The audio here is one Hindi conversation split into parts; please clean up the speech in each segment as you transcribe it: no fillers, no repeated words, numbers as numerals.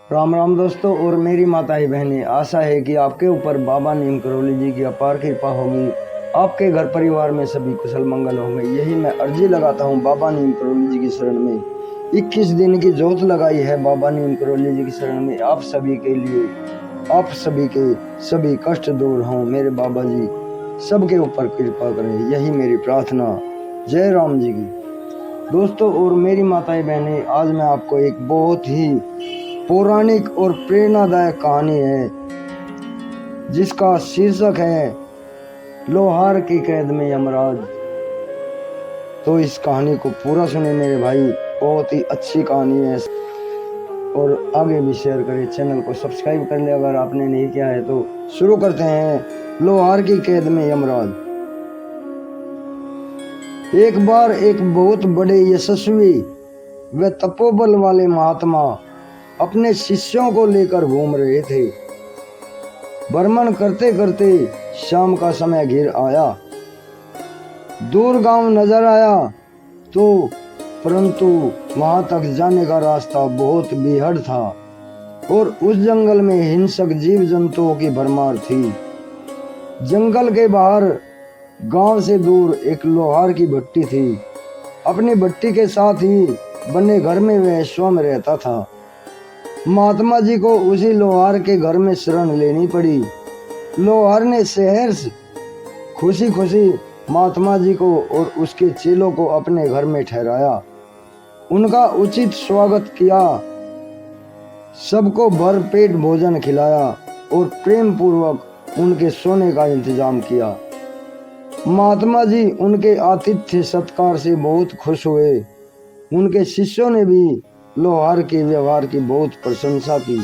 राम राम दोस्तों और मेरी माताएं बहनें, आशा है कि आपके ऊपर बाबा नीम करौली जी की अपार कृपा होगी। आपके घर परिवार में सभी कुशल मंगल होंगे, यही मैं अर्जी लगाता हूँ बाबा नीम करौली जी की शरण में। 21 दिन की जोत लगाई है बाबा नीम करौली जी की शरण में, आप सभी के लिए, आप सभी के सभी कष्ट दूर हों। मेरे बाबा जी सबके ऊपर कृपा करें, यही मेरी प्रार्थना। जय राम जी की। दोस्तों और मेरी माताएं बहनें, आज मैं आपको एक बहुत ही पौराणिक और प्रेरणादायक कहानी है जिसका शीर्षक है लोहार की कैद में यमराज। तो इस कहानी को पूरा सुने मेरे भाई, बहुत ही अच्छी कहानी है। और आगे भी शेयर करें, चैनल को सब्सक्राइब कर ले अगर आपने नहीं किया है तो। शुरू करते हैं लोहार की कैद में यमराज। एक बार एक बहुत बड़े यशस्वी व तपोबल वाले महात्मा अपने शिष्यों को लेकर घूम रहे थे। भ्रमण करते करते शाम का समय घिर आया। दूर गांव नजर आया तो परंतु वहां तक जाने का रास्ता बहुत बेहद था और उस जंगल में हिंसक जीव जंतुओं की भरमार थी। जंगल के बाहर गांव से दूर एक लोहार की भट्टी थी। अपनी भट्टी के साथ ही बने घर में वह स्वयं रहता था। महात्मा जी को उसी लोहार के घर में शरण लेनी पड़ी। लोहार ने शहर से खुशी खुशी महात्मा जी को और उसके चेलों को अपने घर में ठहराया। उनका उचित स्वागत किया, सबको भर पेट भोजन खिलाया और प्रेम पूर्वक उनके सोने का इंतजाम किया। महात्मा जी उनके आतिथ्य सत्कार से बहुत खुश हुए। उनके शिष्यों ने भी लोहार के व्यवहार की बहुत प्रशंसा की।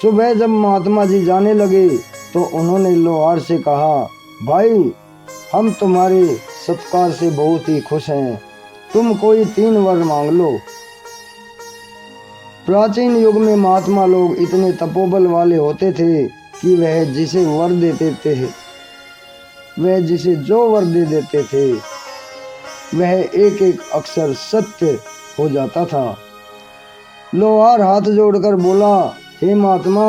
सुबह जब महात्मा जी जाने लगे तो उन्होंने लोहार से कहा, भाई हम तुम्हारे सत्कार से बहुत ही खुश हैं, तुम कोई 3 वर मांग लो। प्राचीन युग में महात्मा लोग इतने तपोबल वाले होते थे कि वह जिसे जो वर दे देते थे वह एक एक अक्षर सत्य हो जाता था। लोहार हाथ जोड़कर बोला, हे महात्मा,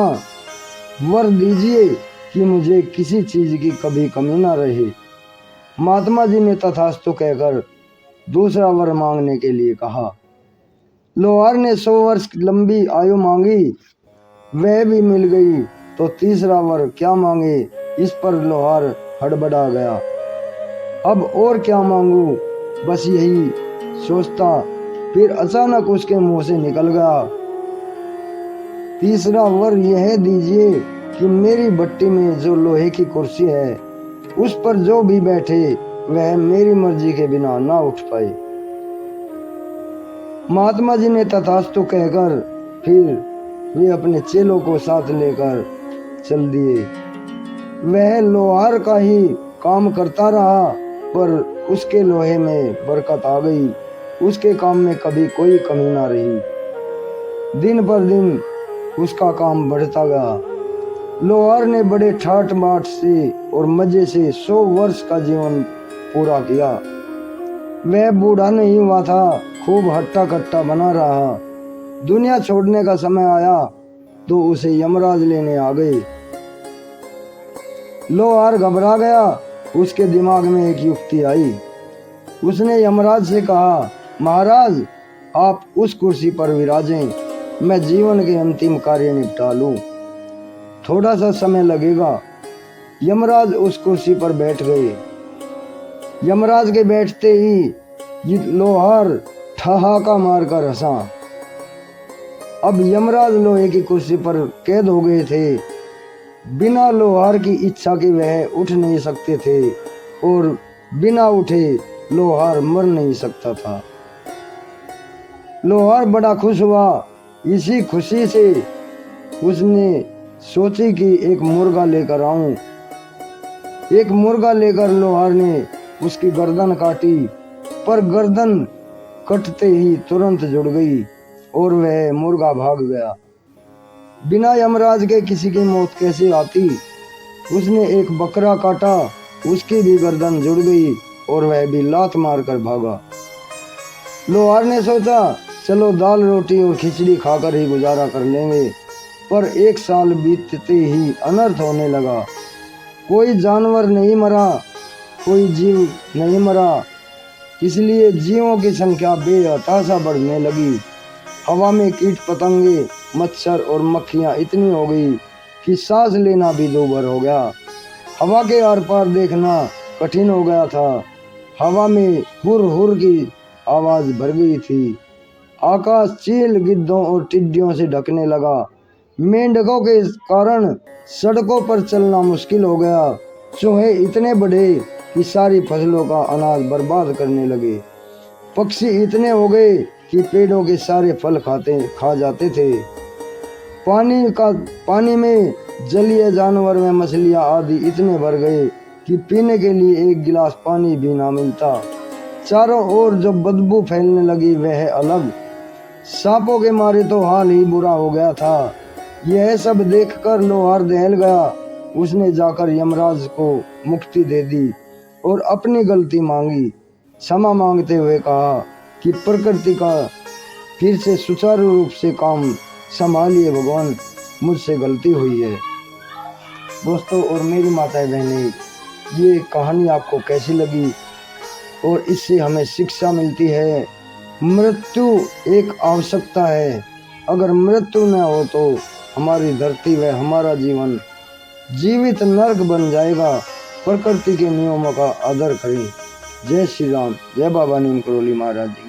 वर दीजिए कि मुझे किसी चीज की कभी कमी ना रहे। महात्मा जी ने तथास्तु कहकर दूसरा वर मांगने के लिए कहा। लोहार ने 100 वर्ष लंबी आयु मांगी, वह भी मिल गई, तो तीसरा वर क्या मांगे, इस पर लोहार हड़बड़ा गया। अब और क्या मांगू, बस यही सोचता, फिर अचानक उसके मुंह से निकल गया, तीसरा वर यह दीजिए कि मेरी भट्टी में जो लोहे की कुर्सी है उस पर जो भी बैठे वह मेरी मर्जी के बिना ना उठ पाए। महात्मा जी ने तथास्तु कहकर फिर वे अपने चेलों को साथ लेकर चल दिए। वह लोहार का ही काम करता रहा, पर उसके लोहे में बरकत आ गई, उसके काम में कभी कोई कमी ना रही। दिन पर दिन उसका काम बढ़ता गया। लोहार ने बड़े ठाट बाट से और मजे से 100 वर्ष का जीवन पूरा किया। वह बूढ़ा नहीं हुआ था, खूब हट्टा कट्टा बना रहा। दुनिया छोड़ने का समय आया तो उसे यमराज लेने आ गए। लोहार घबरा गया। उसके दिमाग में एक युक्ति आई। उसने यमराज से कहा, महाराज आप उस कुर्सी पर विराजें, मैं जीवन के अंतिम कार्य निपटा लूं, थोड़ा सा समय लगेगा। यमराज उस कुर्सी पर बैठ गए। यमराज के बैठते ही लोहार ठहाका मारकर हंसा। अब यमराज लोहे की कुर्सी पर कैद हो गए थे। बिना लोहार की इच्छा के वह उठ नहीं सकते थे और बिना उठे लोहार मर नहीं सकता था। लोहार बड़ा खुश हुआ। इसी खुशी से उसने सोची कि एक मुर्गा लेकर आऊं। एक मुर्गा लेकर लोहार ने उसकी गर्दन काटी, पर गर्दन कटते ही तुरंत जुड़ गई और वह मुर्गा भाग गया। बिना यमराज के किसी की मौत कैसे आती। उसने एक बकरा काटा, उसकी भी गर्दन जुड़ गई और वह भी लात मारकर भागा। लोहार ने सोचा चलो दाल रोटी और खिचड़ी खाकर ही गुजारा कर लेंगे। पर 1 साल बीतते ही अनर्थ होने लगा। कोई जानवर नहीं मरा, कोई जीव नहीं मरा, इसलिए जीवों की संख्या बेतहाशा बढ़ने लगी। हवा में कीट पतंगे, मच्छर और मक्खियाँ इतनी हो गई कि सांस लेना भी दूभर हो गया। हवा के आर पार देखना कठिन हो गया था। हवा में हुर हुर की आवाज भर गई थी। आकाश चील, गिद्धों और टिड्डियों से ढकने लगा। मेंढकों के कारण सड़कों पर चलना मुश्किल हो गया। चूहे इतने बढ़े कि सारी फसलों का अनाज बर्बाद करने लगे। पक्षी इतने हो गए कि पेड़ों के सारे फल खा जाते थे। पानी में जलीय जानवर में मछलियां आदि इतने भर गए कि पीने के लिए 1 गिलास पानी भी ना मिलता। चारों ओर जो बदबू फैलने लगी वह अलग। सांपों के मारे तो हाल ही बुरा हो गया था। यह सब देखकर लोहार दहल गया। उसने जाकर यमराज को मुक्ति दे दी और अपनी गलती मांगी। क्षमा मांगते हुए कहा कि प्रकृति का फिर से सुचारू रूप से काम संभालिए भगवान, मुझसे गलती हुई है। दोस्तों और मेरी माताएं बहनें, ये कहानी आपको कैसी लगी और इससे हमें शिक्षा मिलती है। मृत्यु एक आवश्यकता है। अगर मृत्यु न हो तो हमारी धरती व हमारा जीवन जीवित नर्क बन जाएगा। प्रकृति के नियमों का आदर करें। जय श्री राम, जय बाबा नीम करोली महाराज जी।